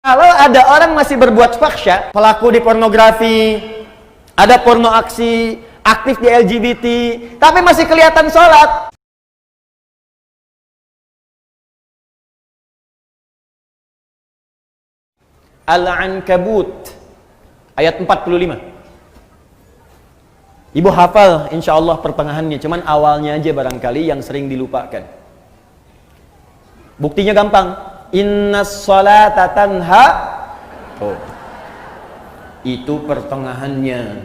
Kalau ada orang masih berbuat fahsya, pelaku di pornografi, ada porno aksi, aktif di LGBT, tapi masih kelihatan sholat. Al-Ankabut ayat 45. Ibu hafal insya Allah pertengahannya, cuman awalnya aja barangkali yang sering dilupakan. Buktinya gampang. Innas sholata tanha. Oh, itu pertengahannya.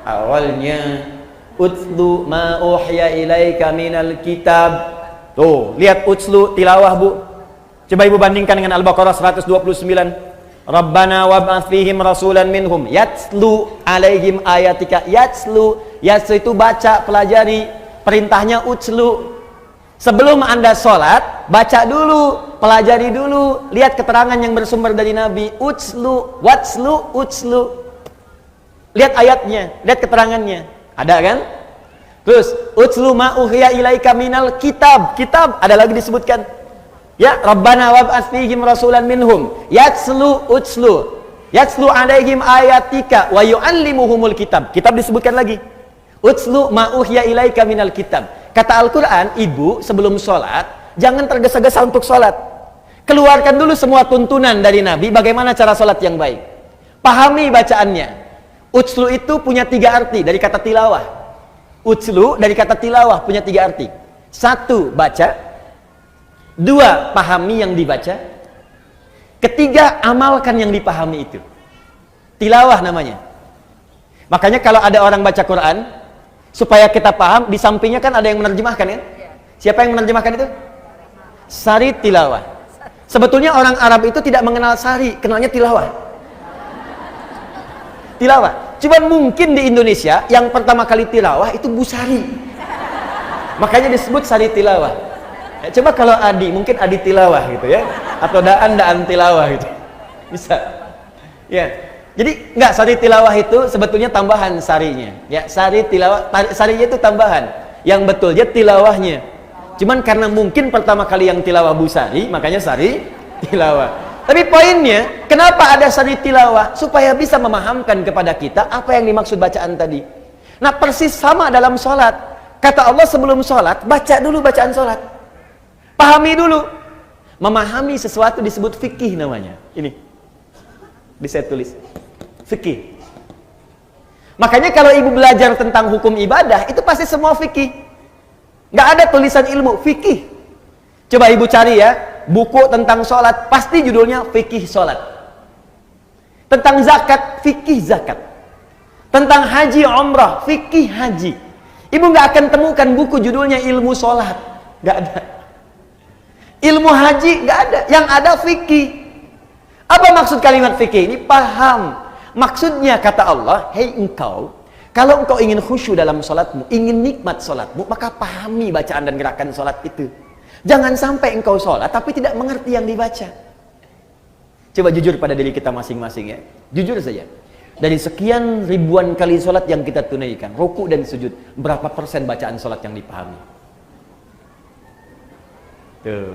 Awalnya utlu ma uhya ilaika minal kitab. Tuh, lihat utslu tilawah, Bu. Coba Ibu bandingkan dengan Al-Baqarah 129. Rabbana wab'ats fihim rasulan minhum yatslu alaihim ayatika. Yatslu itu baca, pelajari. Perintahnya utslu. Sebelum Anda sholat, baca dulu, pelajari dulu, lihat keterangan yang bersumber dari Nabi. Utslu, watslu, utslu. Lihat ayatnya, lihat keterangannya. Ada kan? Terus utslu ma uhiya ilaika minal kitab. Kitab ada lagi disebutkan. Ya, Rabbana wab'ats fihim rasulan minhum yatslu utslu. Yatslu alaihim ayatika wa yu'allimuhumul kitab. Kitab disebutkan lagi. Utslu ma uhiya ilaika minal kitab. Kata Al-Qur'an, Ibu sebelum sholat jangan tergesa-gesa untuk sholat. Keluarkan dulu semua tuntunan dari Nabi bagaimana cara sholat yang baik. Pahami bacaannya. Utslu itu punya 3 arti dari kata tilawah. Utslu dari kata tilawah punya 3 arti. 1, baca. 2, pahami yang dibaca. 3, amalkan yang dipahami itu. Tilawah namanya. Makanya kalau ada orang baca Quran, supaya kita paham, di sampingnya kan ada yang menerjemahkan kan? Siapa yang menerjemahkan itu? Sari tilawah. Sebetulnya orang Arab itu tidak mengenal sari, kenalnya tilawah. Tilawah. Cuman mungkin di Indonesia yang pertama kali tilawah itu Bu Sari. Makanya disebut sari tilawah. Ya, coba kalau Adi, mungkin Adi tilawah gitu ya, atau daan tilawah gitu. Bisa. Ya. Jadi enggak, sari tilawah itu sebetulnya tambahan sarinya. Ya, sari tilawah, sarinya itu tambahan. Yang betulnya tilawahnya. Cuman karena mungkin pertama kali yang tilawah Bu Sari, makanya sari tilawah. Tapi poinnya, kenapa ada sari tilawah? Supaya bisa memahamkan kepada kita apa yang dimaksud bacaan tadi. Nah, persis sama dalam sholat. Kata Allah sebelum sholat, baca dulu bacaan sholat. Pahami dulu. Memahami sesuatu disebut fikih namanya. Ini. Saya tulis. Fikih. Makanya kalau Ibu belajar tentang hukum ibadah, itu pasti semua fikih. Nggak ada tulisan ilmu, fikih. Coba Ibu cari ya, buku tentang sholat, pasti judulnya fikih sholat. Tentang zakat, fikih zakat. Tentang haji umrah, fikih haji. Ibu nggak akan temukan buku judulnya ilmu sholat. Nggak ada. Ilmu haji nggak ada, yang ada fikih. Apa maksud kalimat fikih ini? Paham. Maksudnya kata Allah, hei engkau, kalau engkau ingin khusyuk dalam sholatmu, ingin nikmat sholatmu, maka pahami bacaan dan gerakan sholat itu. Jangan sampai engkau sholat tapi tidak mengerti yang dibaca. Coba jujur pada diri kita masing-masing ya. Jujur saja. Dari sekian ribuan kali sholat yang kita tunaikan, ruku dan sujud, berapa persen bacaan sholat yang dipahami? Tuh.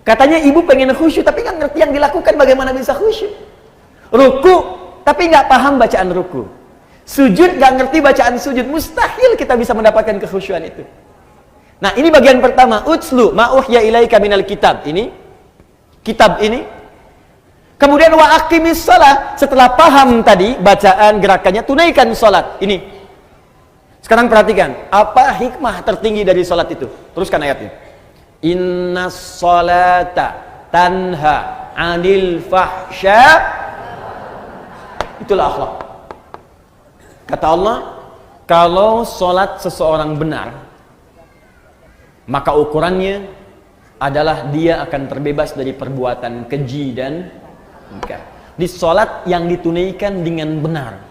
Katanya ibu pengen khusyuk tapi nggak ngerti yang dilakukan, bagaimana bisa khusyuk? Ruku tapi nggak paham bacaan ruku. Sujud nggak ngerti bacaan sujud, mustahil kita bisa mendapatkan kekhusyuan itu. Nah, ini bagian pertama, utslu ma uhya ilaika minal kitab. Ini kitab ini. Kemudian wa aqimis shalah, setelah paham tadi bacaan gerakannya, tunaikan salat. Ini. Sekarang perhatikan, apa hikmah tertinggi dari salat itu? Teruskan ayatnya. Innas sholata tanha 'anil fahsya. Itulah akhlak. Kata Allah, kalau sholat seseorang benar, maka ukurannya adalah dia akan terbebas dari perbuatan keji dan munkar. Di sholat yang ditunaikan dengan benar.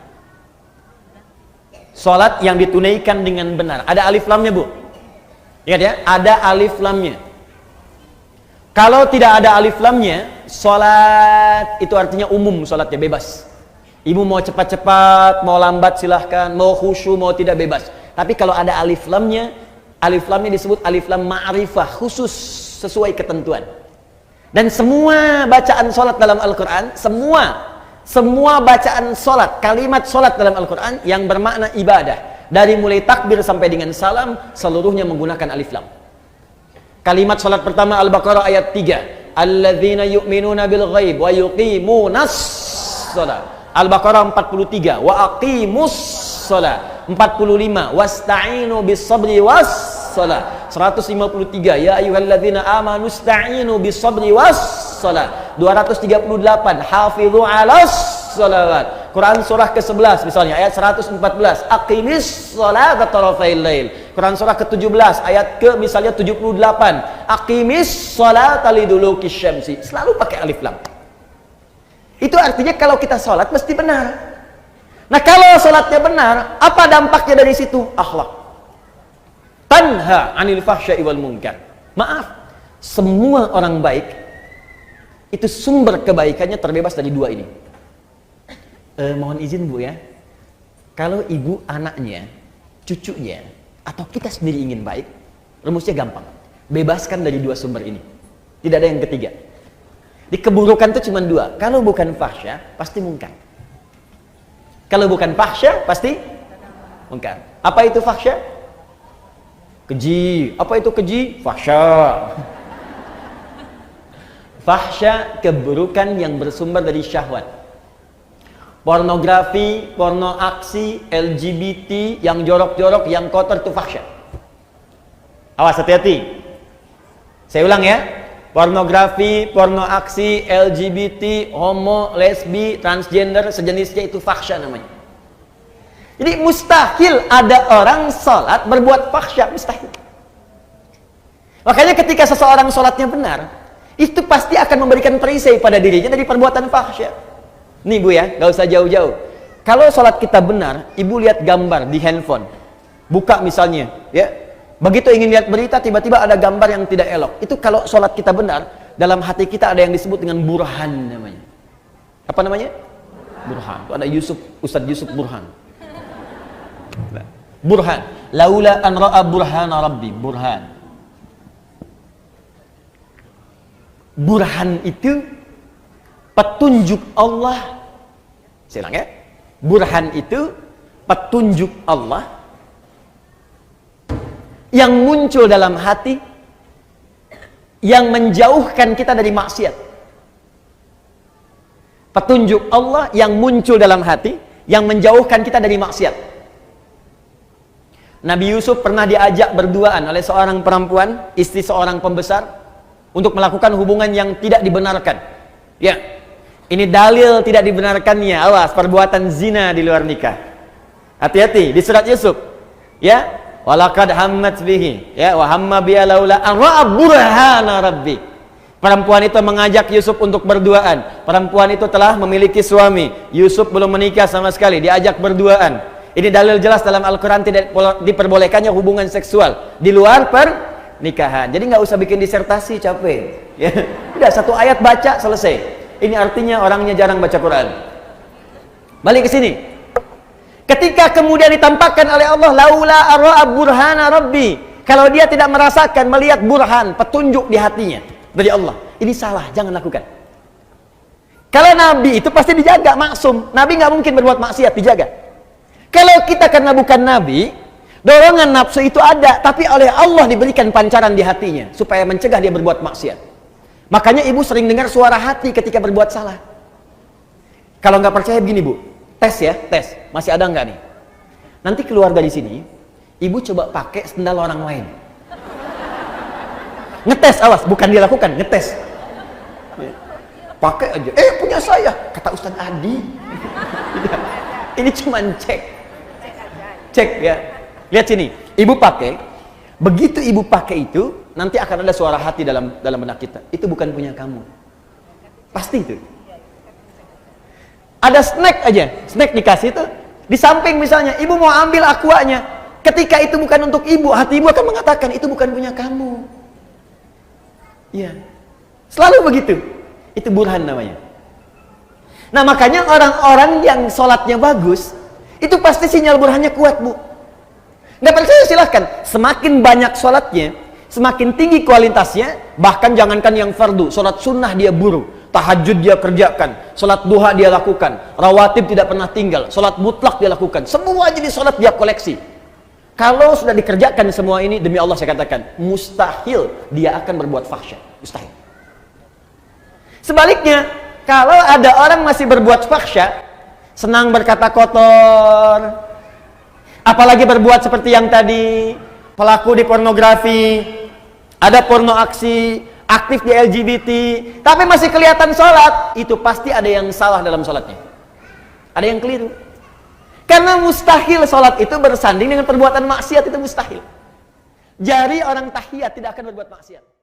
Sholat yang ditunaikan dengan benar. Ada alif lamnya, Bu. Ingat ya, ada alif lamnya. Kalau tidak ada alif lamnya, sholat itu artinya umum, sholatnya bebas. Ibu mau cepat-cepat, mau lambat silahkan, mau khusyuk, mau tidak bebas. Tapi kalau ada alif lamnya disebut alif lam ma'rifah, khusus sesuai ketentuan. Dan semua bacaan sholat dalam Al-Quran, semua bacaan sholat, kalimat sholat dalam Al-Quran yang bermakna ibadah, dari mulai takbir sampai dengan salam, seluruhnya menggunakan alif lam. Kalimat sholat pertama Al-Baqarah ayat 3, alladzina yu'minuna bil ghaib wa yuqimunas sholat. Al-Baqarah 43, wa aqimus sholat. 45, wasta'inu bis sabri was sholat. 153, ya ayyuhalladzina amanu ista'inu bis sabri was sholat. 238, hafizu alas sholawat. Quran surah ke-11 misalnya ayat 114, aqimis sholata tarafail lail. Quran surah ke-17 ayat ke misalnya 78, aqimis sholata liduluki syamsi. Selalu pakai alif lam. Itu artinya kalau kita sholat mesti benar. Nah, kalau sholatnya benar, apa dampaknya dari situ? Akhlak. Tanha anil fahsya'i wal munkar. Maaf, semua orang baik itu sumber kebaikannya terbebas dari dua ini. Mohon izin Bu ya, kalau ibu anaknya, cucunya, atau kita sendiri ingin baik, rumusnya gampang. Bebaskan dari dua sumber ini. Tidak ada yang ketiga. Di keburukan itu cuma dua. Kalau bukan fahsya, pasti munkar. Kalau bukan fahsya, pasti munkar. Apa itu fahsya? Keji. Apa itu keji? Fahsya. Fahsya, keburukan yang bersumber dari syahwat. Pornografi, porno aksi, LGBT, yang jorok-jorok, yang kotor itu fahsya. Awas, hati-hati. Saya ulang ya. Pornografi, porno aksi, LGBT, homo, lesbi, transgender, sejenisnya itu fahsya namanya. Jadi mustahil ada orang sholat berbuat fahsya, mustahil. Makanya ketika seseorang sholatnya benar, itu pasti akan memberikan perisai pada dirinya dari perbuatan fahsya. Nih Bu ya, gak usah jauh-jauh. Kalau sholat kita benar, ibu lihat gambar di handphone, buka misalnya, ya. Begitu ingin lihat berita, tiba-tiba ada gambar yang tidak elok. Itu kalau sholat kita benar, dalam hati kita ada yang disebut dengan burhan namanya. Apa namanya? Burhan. Itu ada Ustadz Yusuf Burhan. Burhan. Laula an ra'a burhana rabbi. Burhan. Burhan itu petunjuk Allah. Saya ulang ya. Burhan itu petunjuk Allah yang muncul dalam hati, yang menjauhkan kita dari maksiat. Petunjuk Allah yang muncul dalam hati, yang menjauhkan kita dari maksiat. Nabi Yusuf pernah diajak berduaan oleh seorang perempuan, istri seorang pembesar, untuk melakukan hubungan yang tidak dibenarkan. Ya, ini dalil tidak dibenarkannya. Awas, perbuatan zina di luar nikah. Hati-hati di surat Yusuf. Ya, walaqad hammat bihi, ya, wa hamma biha laula an ra'a burhana rabbi. Perempuan itu mengajak Yusuf untuk berduaan. Perempuan itu telah memiliki suami. Yusuf belum menikah sama sekali, diajak berduaan. Ini dalil jelas dalam Al-Quran tidak diperbolehkannya hubungan seksual di luar pernikahan. Jadi nggak usah bikin disertasi, capek. Ya, udah satu ayat baca selesai. Ini artinya orangnya jarang baca Quran. Balik ke sini. Ketika kemudian ditampakkan oleh Allah, laula ara'a burhana rabbi, kalau dia tidak merasakan, melihat burhan, petunjuk di hatinya dari Allah, ini salah, jangan lakukan. Kalau Nabi itu pasti dijaga, maksum. Nabi nggak mungkin berbuat maksiat, dijaga. Kalau kita karena bukan Nabi, dorongan nafsu itu ada, tapi oleh Allah diberikan pancaran di hatinya supaya mencegah dia berbuat maksiat. Makanya ibu sering dengar suara hati ketika berbuat salah. Kalau nggak percaya begini Bu, tes ya, tes. Masih ada nggak nih? Nanti keluar dari sini, ibu coba pakai sendal orang lain. Ngetes, awas, bukan dilakukan, ngetes. Pakai aja. Punya saya, kata Ustadz Adi. Ini cuman cek. Cek ya. Lihat sini, ibu pakai. Begitu ibu pakai itu, nanti akan ada suara hati dalam benak kita. Itu bukan punya kamu. Pasti itu. Ada snack aja, snack dikasih itu, di samping misalnya, ibu mau ambil aquanya, ketika itu bukan untuk ibu, hati ibu akan mengatakan, itu bukan punya kamu. Iya, selalu begitu. Itu burhan namanya. Nah makanya orang-orang yang sholatnya bagus, itu pasti sinyal burhannya kuat Bu. Nggak percaya silahkan, semakin banyak sholatnya, semakin tinggi kualitasnya. Bahkan jangankan yang fardu, sholat sunnah dia buru, tahajud dia kerjakan, sholat duha dia lakukan, rawatib tidak pernah tinggal, sholat mutlak dia lakukan, semua jadi sholat dia koleksi. Kalau sudah dikerjakan semua ini, demi Allah saya katakan, mustahil dia akan berbuat fahsya. Mustahil. Sebaliknya, kalau ada orang masih berbuat fahsya, senang berkata kotor, apalagi berbuat seperti yang tadi, pelaku di pornografi, ada porno aksi, aktif di LGBT, tapi masih kelihatan sholat, itu pasti ada yang salah dalam sholatnya. Ada yang keliru. Karena mustahil sholat itu bersanding dengan perbuatan maksiat, itu mustahil. Jari orang tahiyat tidak akan berbuat maksiat.